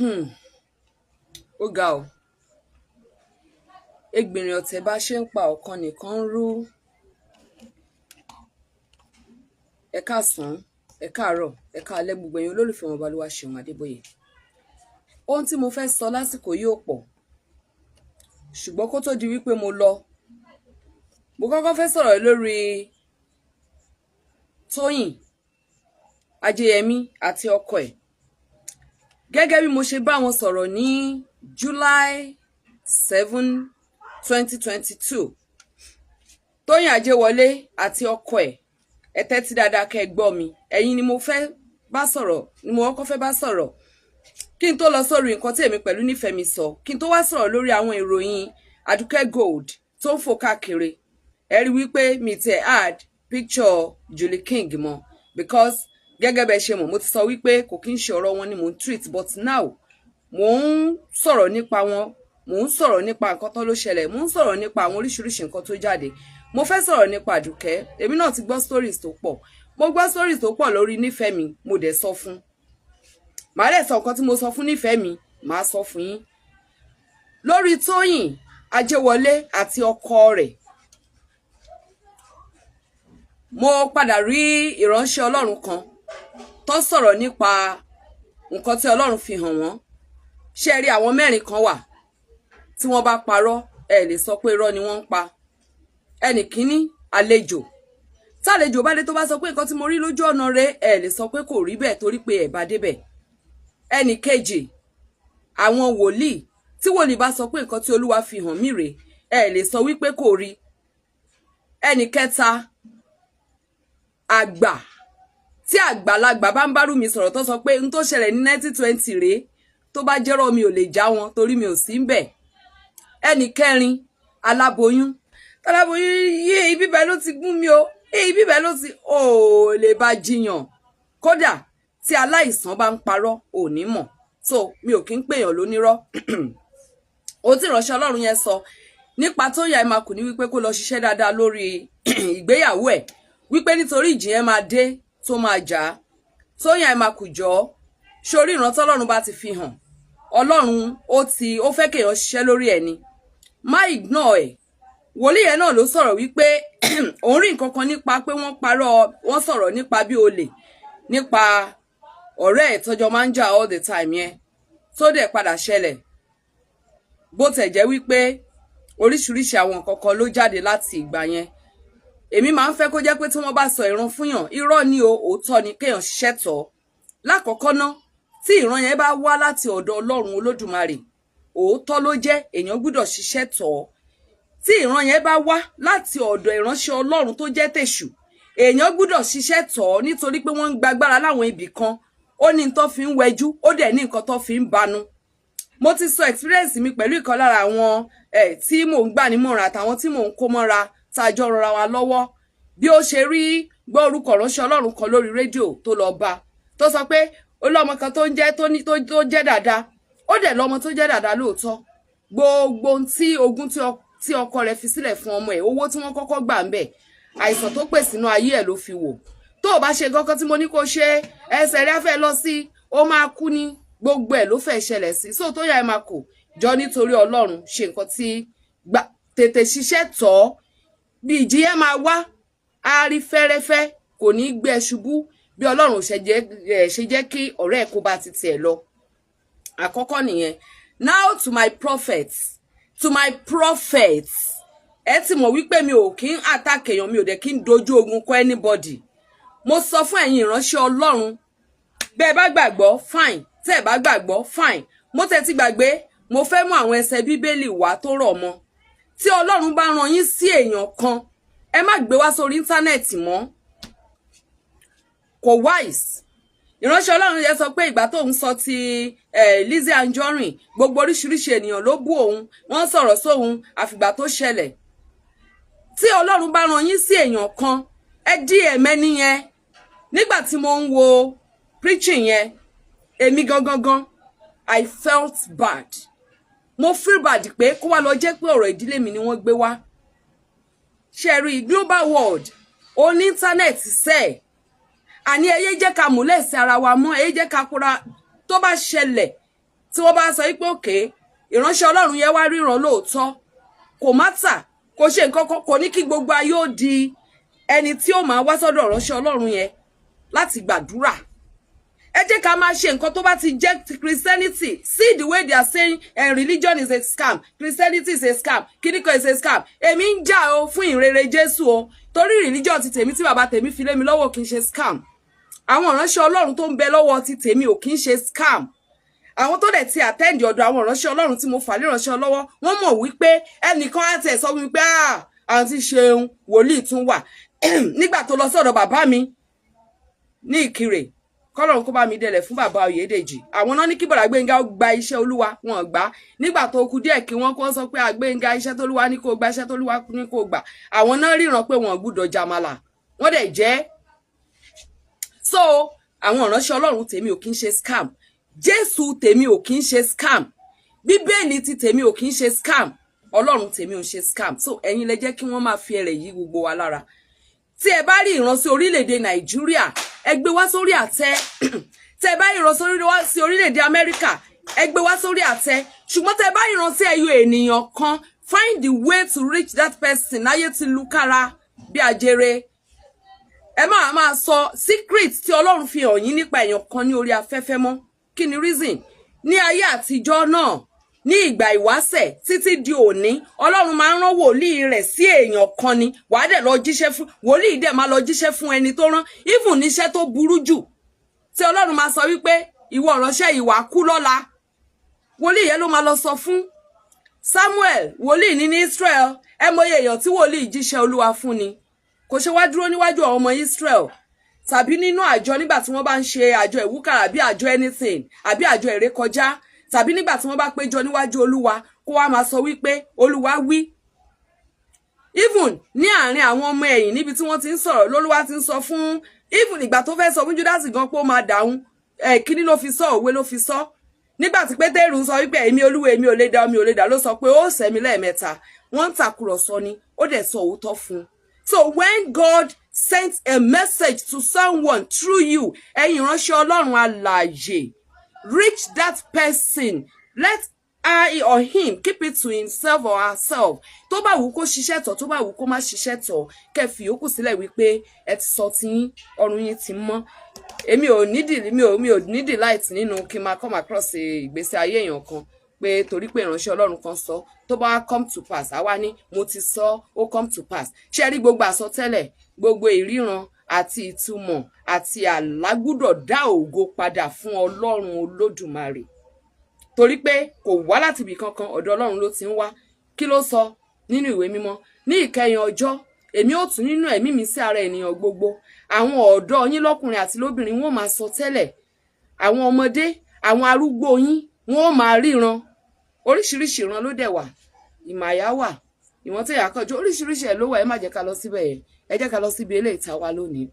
Ó ga ọ́, egbìnrin ọ̀tẹ̀ bá ṣe ń pa ọ̀kan nìkan ń rú. Ẹ káàsán, ẹ káàárọ̀, ẹ káalẹ́ gbogbo ẹ̀yin olólùfẹ́ wọn Olúwaṣeun Adébóyè. Ohun tí mo fẹ́ sọ lásìkò yìí ò pọ̀, ṣùgbọ́n kó tó di wípé mo lọ, mo kọ́kọ́ fẹ́ sọ̀rọ̀ lórí Tóyìn Ajéyẹmí àti ọkọ ẹ̀. Gẹ́gẹ́ bí mo ṣe bá wọn sọ̀rọ̀ ní July 7, 2022, Tóyìn Ajéwọlé àti ọkọ ẹ̀, ẹ tẹ́tí dáadáa kẹ́ gbọ́ mi. Ẹ̀yin ni mo fẹ́ bá sọ̀rọ̀, ni mo kọ́kọ́ fẹ́ bá sọ̀rọ̀. Kí n tó lọ sórí nǹkan tí èmi pẹ̀lú Nífẹ̀mí sọ, kí n tó wá sọ̀rọ̀ lórí àwọn ìròyìn Àdùkẹ́ Gold tó ń fò káàkiri. Ẹ rí wípé mi tẹ̀ add picture Julie King mọ́, because gẹ́gẹ́ bẹ́ẹ̀ ṣe mọ̀, mo ti sọ wípé kò kí ń ṣe ọ̀rọ̀ wọn ni mò ń treat, but now mò ń sọ̀rọ̀ nípa wọn, mò ń sọ̀rọ̀ nípa nǹkan tó ló ṣẹlẹ̀, mò ń sọ̀rọ̀ nípa àwọn oríṣiríṣi nǹkan tó jáde. Mo fẹ́ sọ̀rọ̀ nípa Àdùkẹ́. Èmi náà ti gbọ́ stories tó pọ̀. Mo gbọ́ stories tó pọ̀ lórí Nífẹ̀mí, mo dẹ̀ sọ fún. Màá dẹ̀ sọ nǹkan tí mo sọ fún Nífẹ̀mí, màá sọ fún yín. Lórí Tóyìn Ajéwọlé àti ọkọ rẹ̀, mo padà rí ìránṣẹ́ Ọlọ́run kan tó sọ̀rọ̀ nípa nǹkan tí Ọlọ́run fi hàn wọ́n. Ṣé rí àwọn mẹ́rin kan wà tí wọ́n bá parọ́, ẹ lè sọ pé irọ́ ni wọ́n ń pa. Ẹnì kíní, àlejò. Tálejò bá dé tó bá sọ pé nǹkan tí mo rí lójú ọ̀nà rẹ̀, ẹ lè sọ pé kò rí bẹ́ẹ̀ torí pé ẹ bá débẹ̀. Ẹnì kejì, àwọn wòlíì. Tí wòlíì bá sọ pé nǹkan tí Olúwa fi hàn mí rèé, ẹ lè sọ wípé kò rí. Ẹnì kẹta, àgbà. Tí àgbàlagbà bá ń bárù mi sọ̀rọ̀ tó sọ pé n tó ṣẹlẹ̀ ní 1920 rèé, tó bá jẹ́rọ̀ mi ò lè já wọn torí mi ò sí ń bẹ̀. Ẹnì kẹrin, aláboyún. Aláboyún yé ibi bẹ́ẹ̀ ló ti gún mi o, ibi bẹ́ẹ̀ ló ti lè bá jiyàn. Kódà tí aláìsàn bá ń parọ́ ò ní mọ̀. So mi ò kí ń pèèyàn lónírọ́. Ó tí ìránṣẹ́ Ọlọ́run yẹn sọ nípa Tóyìn Àìmàkù ní wípé kó lọ ṣiṣẹ́ dáadáa lórí ìgbéyàwó ẹ̀, wípé nítorí ìjì yẹn máa dé tó máa jà. Tóyìn Àìmàkù jọ, sórí ìrántí Ọlọ́run bá ti fi hàn, Ọlọ́run ó fẹ́ kéèyàn ṣiṣẹ́ lórí ẹ̀ ni. Má ignore ẹ̀. Wòlíì yẹn náà ló sọ̀rọ̀ wípé òun rí nǹkan kan nípa pé wọ́n parọ́, wọ́n sọ̀rọ̀ nípa bí olè, nípa ọ̀rẹ́ ẹ̀ tọ́jọ́ máa ń jà all the time yẹn, tó dẹ̀ padà ṣẹlẹ̀. Bó tẹ̀ jẹ́ wípé oríṣiríṣi àwọn nǹkan kan ló jáde láti ìgbà yẹn. Èmi máa ń fẹ́ kó jẹ́ pé tí wọ́n bá sọ ìran fún yàn, irọ́ ni o, òótọ́ ni kéèyàn ṣiṣẹ́ tọ̀. Lákọ̀ọ́kọ́ ná, tí ìran yẹn bá wá láti ọ̀dọ̀ Ọlọ́run Olódùmarè, òótọ́ ló jẹ́, èèyàn gbọ́dọ̀ ṣiṣẹ́ tọ̀. Tí ìran yẹn bá wá láti ọ̀dọ̀ ìránṣẹ́ Ọlọ́run tó jẹ́ tèṣù, èèyàn gbọ́dọ̀ ṣiṣẹ́ tọ̀ nítorí pé wọ́n ń gbàgbára láwọn ibì kan. Ó ní nǹkan fi ń wẹjú, ó dẹ̀ ní nǹkan tó fi ń banu. Mo ti sọ experience mi pẹ̀lú ìkan lára àwọn tí mò ń gbà nímọ̀ràn àtàwọn tí mò ń kó mọ́ra tájọ́ rọra wa lọ́wọ́. Bí ó ṣe rí gbọ́ orúkọ ìránṣẹ́ Ọlọ́run kan lórí rédíò tó lọ bá, tó sọ pé ó lọ́mọ kan tó jẹ́ dáadáa, ó dẹ̀ lọ́mọ tó jẹ́ dáadáa lóòótọ́. Gbogbo tí ogún tí ọkọ rẹ̀ fi sílẹ̀ fún ọmọ ẹ̀, owó tí wọ́n kọ́kọ́ gbà ń bẹ̀, àìsàn tó pè sínú ayé ẹ̀ ló fi wò. Tó o bá ṣe gọ́kọ́ tí mo ní kó ṣe, ẹsẹ̀ rẹ̀ fẹ́ lọ sí, ó máa kú ní, gbogbo ẹ̀ ló fẹ́ ṣẹlẹ̀ sí. So Tóyìn Àìmàkù jọ nítorí Ọlọ́run ṣe nǹkan tí tètè ṣiṣẹ́ tọ̀. Bí ìjì yẹn máa wá, á rí fẹ́rẹ́fẹ́, kò ní gbé ẹ ṣubú bí Ọlọ́run ṣe jẹ́ kí ọ̀rẹ́ ẹ̀ kó bá ti tiẹ̀ lọ. Àkọ́kọ́ nìyẹn. Now to my prophets. Ẹ ti mọ̀ wípé mi ò kí ń attack èèyàn, mi ò dẹ̀ kí ń dojú ogun kọ anybody. Mo sọ fún ẹ̀yin ìránṣẹ́ Ọlọ́run, bẹ́ẹ̀ bá gbàgbọ́ fine, tẹ́ ẹ bá gbàgbọ́ fine. Mo tẹ̀ ti gbàgbé, mo fẹ́ mú àwọn ẹsẹ̀ Bíbélì wá tó rọ̀ mọ́. Tí Ọlọ́run bá rán yín sí èèyàn kan, ẹ má gbé wá sórí íńtánẹ́ẹ̀tì mọ́. Kò wise. Ìránṣẹ́ Ọlọ́run yẹn sọ pé ìgbà tó ń sọ ti Lizzy Anjorin, gbogbo oríṣiríṣi ènìyàn ló bú òun, wọ́n sọ̀rọ̀ sóhun àfìgbà tó ṣẹlẹ̀. Tí Ọlọ́run bá rán yín sí èèyàn kan, ẹ dí ẹ̀mẹ́ni yẹn. Nígbà tí mo ń wo preaching yẹn, èmi gangan, I felt bad. Mo feel bad pé kó wá lọ jẹ́ pé ọ̀rọ̀ ìdílé mi ni wọ́n gbé wá. Ṣé rí global world, ó ní internet sẹ́ẹ̀. Àní ẹyẹ jẹ́ ká múlẹ̀ sí ara wa mọ́, ẹyẹ jẹ́ ká kóra tó bá ṣẹlẹ̀ tí wọ́n bá sọ pé òkè ìránṣẹ́ Ọlọ́run yẹn wá ríran lóòótọ́ kò mátà kò ṣe nǹkan kan kò ní kí gbogbo ayé ó di ẹni tí ó máa wá sọ́dọ̀ ìránṣẹ́ Ọlọ́run yẹn láti gbàdúrà. Ẹ jẹ́ ká máa ṣe nǹkan tó bá ti jẹ́ Christianity. See the way they are saying religion is a scam, Christianity is a scam, kíníkan is a scam. Èmi ń jà o fún ìrere Jésù o, torí religion ti tèmi tí bàbá tèmi fi lé mi lọ́wọ́ kì í ṣe scam. Àwọn ìránṣẹ́ Ọlọ́run tó ń bẹ lọ́wọ́ ti tèmi ò kì í ṣe scam. Àwọn tó dẹ̀ ti attend ọ̀dọ̀ àwọn ìránṣẹ́ Ọlọ́run tí mo fà lé ìránṣẹ́ lọ́wọ́ wọ́n mọ̀ wípé ẹnìkan á tẹ̀ sọ wípé àǹtí Ṣeun wòlíì tún wà. Nígbà tó lọ sọ́dọ̀ bàbá mi ní Ìkirè, kọ́lọ́run kó bá mi délẹ̀ fún bàbá Oyèdèjì, àwọn náà ní kí bọ̀dà Gbénga ó gba iṣẹ́ Olúwa, wọn gbà. Nígbà tó kù díẹ̀ kí wọ́n kó sọ pé Gbénga iṣẹ́ t'Olúwa ní kó gba, iṣẹ́ t'Olúwa ní kó gbà, àwọn náà ríran pé wọn gbúdọ̀ jàmàlà, wọ́n dẹ̀ jẹ́. So àwọn ìránṣẹ́ Ọlọ́run tèmi ò kí ń ṣe scam, Jésù tèmi ò kí ń ṣe scam, Bíbélì ti tèmi ò kí ń ṣe scam, Ọlọ́run tèmi ò ń ṣe scam. So ẹ̀yin lẹ jẹ́ kí wọ́n máa fi ẹrẹ̀ yí gbogbo wa lára. Tí ẹ bá rí ìránṣẹ́ orílẹ̀-èdè Nàìjíríà ẹ gbé wá sórí àtẹ, tẹ́ bá ìránṣẹ́ orílẹ̀-èdè Amẹ́ríkà ẹ gbé wá sórí àtẹ, ṣùgbọ́n tẹ́ bá ìránṣẹ́ ẹyọ ènìyàn kan, find the way to reach that person. Ayé ti lu kára bí ajere. Ẹ máa sọ secret tí Ọlọ́run fi hàn yín nípa èèyàn kan ní orí afẹ́fẹ́ mọ́. Kí ni reason? Ní ayé àtijọ́ náà, ní ìgbà ìwáṣẹ̀ títí di òní, Ọlọ́run máa ń rán wòlíì rẹ̀ sí èèyàn kan ni, wàá dẹ̀ lọ jíṣẹ́ fún wòlíì, dẹ̀ máa lọ jíṣẹ́ fún ẹni tó rán, even níṣẹ́ tó burú jù tí Ọlọ́run máa sọ wípé ìwọ ìránṣẹ́ ìwà kú lọ́la, wòlíì yẹn ló máa lọ sọ fún. Samuel wòlíì ní Israel, ẹ mọye èèyàn tí wòlíì jíṣẹ́ Olúwa fún ni, kò ṣe wá dúró níwájú àwọn ọmọ Israel tàbí nínú àjọ nígbà tí wọ́n bá ń ṣe àjọ ìwúkàrà bí àjọ anything àbí àjọ ìrékọjá, tàbí nígbà tí wọ́n bá péjọ níwájú Olúwa kó wá máa sọ wípé Olúwa wí. Even ní àárín àwọn ọmọ ẹ̀yìn níbi tí wọ́n ti ń sọ̀rọ̀ lÓlúwa ti ń sọ fún, even ìgbà tó fẹ́ sọ fún Júdásì gan pé ó máa dàún, kíní ló fi sọ, òwe ló fi sọ. Nígbà tí Pétérù ń sọ wípé èmi Olúwa èmi ò lè dá, èmi ò lè dá, ló sọ pé ó sẹ́mi lẹ́ẹ̀mẹ́ta. Wọ́n ń tàkùrọ̀sọ ni, ó dẹ̀ sọ òótọ́ fún. So when God sent a message to someone through you, ẹ̀yin ìránṣẹ́ Ọlọ́run alààyè, reach that person. Let her or him keep it to himself or herself. Tó bá wù kó ṣiṣẹ́ tọ̀, tó bá wù kó má ṣiṣẹ́ tọ̀, kẹ́ fi yòókù sílẹ̀ wípé ẹ ti sọ tí ọrùn yín ti mọ́. Èmi ò ní delight nínú kí n máa come across ìgbésí ayé èèyàn kan pé torí pé ìránṣẹ́ Ọlọ́run kan sọ, tó bá come to pass, àwa ní mo ti sọ, ó come to pass. Ṣé rí gbogbo àsọtẹ́lẹ̀, gbogbo ìríran àti ìtumọ̀ àti àlá gbọ́dọ̀ dá ògo padà fún Ọlọ́run Olódùmarè, torí pé kò wá láti ibì kankan, ọ̀dọ̀ Ọlọ́run ló ti ń wá. Kí ló sọ nínú ìwé mímọ́? Ní ìkẹyìn ọjọ́ èmi ó tún nínú ẹ̀mí mi sí ara ènìyàn gbogbo, àwọn ọ̀dọ́ yín lọ́kùnrin àti lóbìnrin wọ́n máa sọ tẹ́lẹ̀, àwọn ọmọdé àwọn arúgbó yín wọ́n máa ríran. Oríṣiríṣi ìran ló dẹ̀ wà, ìmàyà wà, ìwọ̀n tí ìyàkọ́jọ́ oríṣiríṣi ẹ̀ ló wà. Ẹ má jẹ́ ká lọ síbẹ̀ yẹn, ẹ jẹ́ ká lọ síbi eléyìí tá wà lónìí.